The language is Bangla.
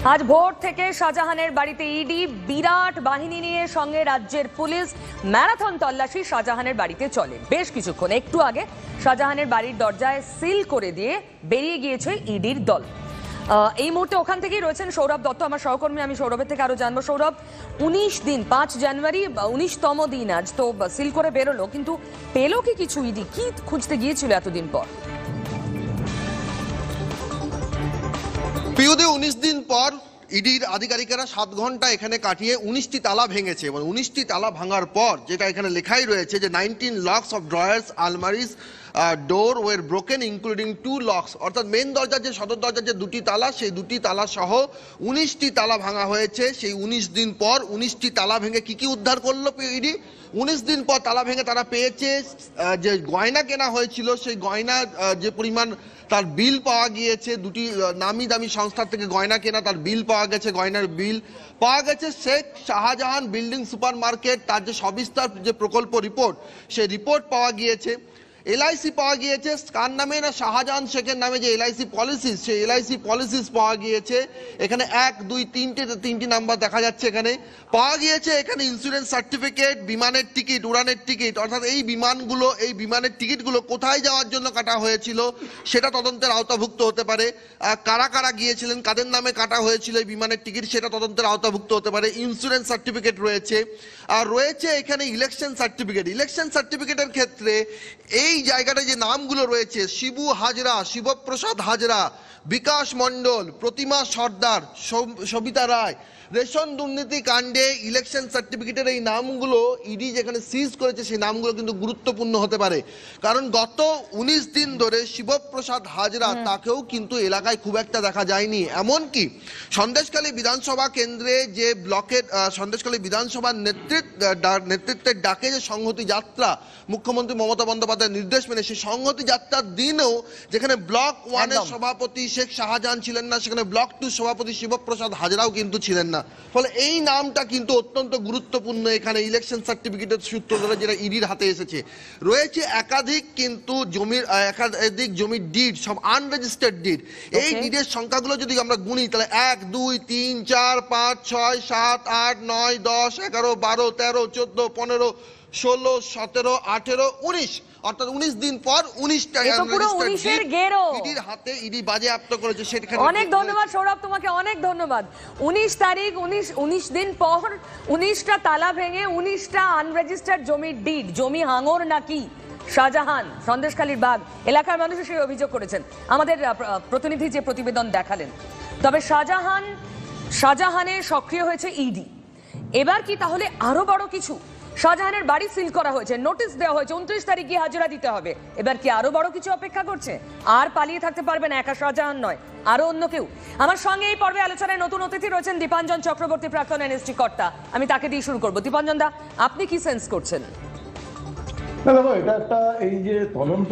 আজ ভোর থেকে শাহজাহানের বাড়িতে ইডি বিরাট বাহিনী নিয়ে সঙ্গে রাজ্যের পুলিশ ম্যারাথন তল্লাশি শাহজাহানের বাড়িতে চলে। বেশ কিছুক্ষণ একটু আগে শাহজাহানের বাড়ির দরজায় সিল করে দিয়ে বেরিয়ে গিয়েছে ইডির দল। এই মুহূর্তে ওখান থেকেই রয়েছেন সৌরভ দত্ত, আমার সহকর্মী। আমি সৌরভের থেকে আরো জানবো। সৌরভ, 19 দিন, 5 জানুয়ারি 19তম দিন আজ, তো সিল করে বেরোলো, কিন্তু পেলো কি কিছু ইডি? কি খুঁজতে গিয়েছিল এতদিন পর? পিউদে 19 দিন পর ইডির আধিকারিকেরা 7 ঘন্টা এখানে কাটিয়ে 19টি তালা ভেঙেছে এবং 19টি তালা ভাঙার পর যেটা এখানে লেখাই রয়েছে যে 19 locks of drawers almirahs door were broken including 2 locks, অর্থাৎ মেন দরজার যে সদর দরজার যে 2টি তালা, সেই 2টি তালা সহ 19টি তালা ভাঙা হয়েছে। সেই 19 দিন পর 19টি তালা ভেঙে কি উদ্ধার করলো ইডি? 19 দিন পর তালা ভেঙে তারা পেয়েছে যে গয়না কেনা হয়েছিল, সেই গয়না যে পরিমাণ তার বিল পাওয়া গিয়েছে, 2টি নামি দামি সংস্থার থেকে গয়না কেনা, তার বিল পাওয়া গেছে, গয়নার বিল পাওয়া গেছে। Sheikh Shahjahan building super market, তার যে সবিস্তার যে প্রকল্প রিপোর্ট, সেই রিপোর্ট পাওয়া গিয়েছে। এলআইসি পাওয়া গিয়েছে, কার নামে না শাহজাহান শেখের নামে যে এলআইসি পলিসিস, সেই এলআইসি পলিসিস পাওয়া গিয়েছে। এখানে 1, 2, 3টি নাম্বার দেখা যাচ্ছে। এখানে পাওয়া গিয়েছে এখানে ইন্স্যুরেন্স সার্টিফিকেট, বিমানের টিকিট, উড়ানের টিকিট, অর্থাৎ এই বিমানের টিকিটগুলো কোথায় যাওয়ার জন্য কাটা হয়েছিল সেটা তদন্তের আওতাভুক্ত হতে পারে। কারা কারা গিয়েছিলেন, কাদের নামে কাটা হয়েছিল এই বিমানের টিকিট, সেটা তদন্তের আওতাভুক্ত হতে পারে। ইন্স্যুরেন্স সার্টিফিকেট রয়েছে, আর রয়েছে এখানে ইলেকশন সার্টিফিকেট। ইলেকশন সার্টিফিকেটের ক্ষেত্রে এই জায়গাটা যে নামগুলো রয়েছে, শিবু হাজরা, শিবপ্রসাদ হাজরা, বিকাশ মণ্ডল, প্রতিমা সর্দার, সবিতা রায়, রেশন দুর্নীতি কাণ্ডে ইলেকশন সার্টিফিকেটের এই নামগুলো ইডি যেখানে সিজ করেছে, সেই নামগুলো কিন্তু গুরুত্বপূর্ণ হতে পারে। কারণ গত 19 দিন ধরে শিবপ্রসাদ হাজরা তাকেও কিন্তু এলাকায় খুব একটা দেখা যায়নি। এমনকি সন্দেশখালী বিধানসভা কেন্দ্রে যে ব্লকের সন্দেশখালী বিধানসভার নেতৃত্বের ডাকে যে সংহতি যাত্রা, মুখ্যমন্ত্রী মমতা বন্দ্যোপাধ্যায়ের নির্দেশ মেনে সেই সংহতি যাত্রার দিনেও যেখানে ব্লক 1-এর সভাপতি শেখ শাহজাহান ছিলেন না, সেখানে ব্লক 2 সভাপতি শিবপ্রসাদ হাজরাও কিন্তু ছিলেন না। ফলে এই নামটা কিন্তু অত্যন্ত গুরুত্বপূর্ণ এখানে ইলেকশন সার্টিফিকেটের সূত্র ধরে যেটা ইডির হাতে এসেছে। রয়েছে একাধিক জমির ডিড, সব আনরেজিস্টার্ড ডিড। এই ডিডের সংখ্যাগুলো যদি আমরা গুনি তাহলে 1, 2, 3, 4, 5, 6, 7, 8, 9, 10, 11, 12, 13, 14, 15, 16, 17, 18, 19, অর্থাৎ 19 দিন পর 19টা ইডির হাতে ইডি বাজেয়াপ্ত করেছে। সেখানে অনেক ধন্যবাদ সৌরভ, তোমাকে অনেক ধন্যবাদ। 19 তারিখ 19 দিন পর 19টা তালা ভেঙে 19টা আনরেজিস্টার্ড জমির ডিড, জমি হাঙর নাকি শাহজাহান, সন্দেশখালীর বাগ এলাকার মানুষ সেই অভিযোগ করেছেন। আমাদের প্রতিনিধি যে প্রতিবেদন দেখালেন। তবে শাহজাহানে সক্রিয় হয়েছে ইডি। এবার কি তাহলে আরো বড় কিছু? শাহজাহানের বাড়ি সিল করা হয়েছে, নোটিশ দেওয়া হয়েছে, 29 তারিখ গিয়ে হাজিরা দিতে হবে। এবার কি আরো বড় কিছু অপেক্ষা করছে? আর পালিয়ে থাকতে পারবেন একা শাহজাহান নয়, আরো অন্য কেউ। আমার সঙ্গে এই পর্বে আলোচনায় নতুন অতিথি রয়েছেন দীপাঞ্জন চক্রবর্তী, প্রাক্তন এনএসটি কর্তা। আমি তাকে দিয়ে শুরু করবো। দীপাঞ্জন দা, আপনি কি সেন্স করছেন? না দেখো, এটা একটা এই যে তদন্ত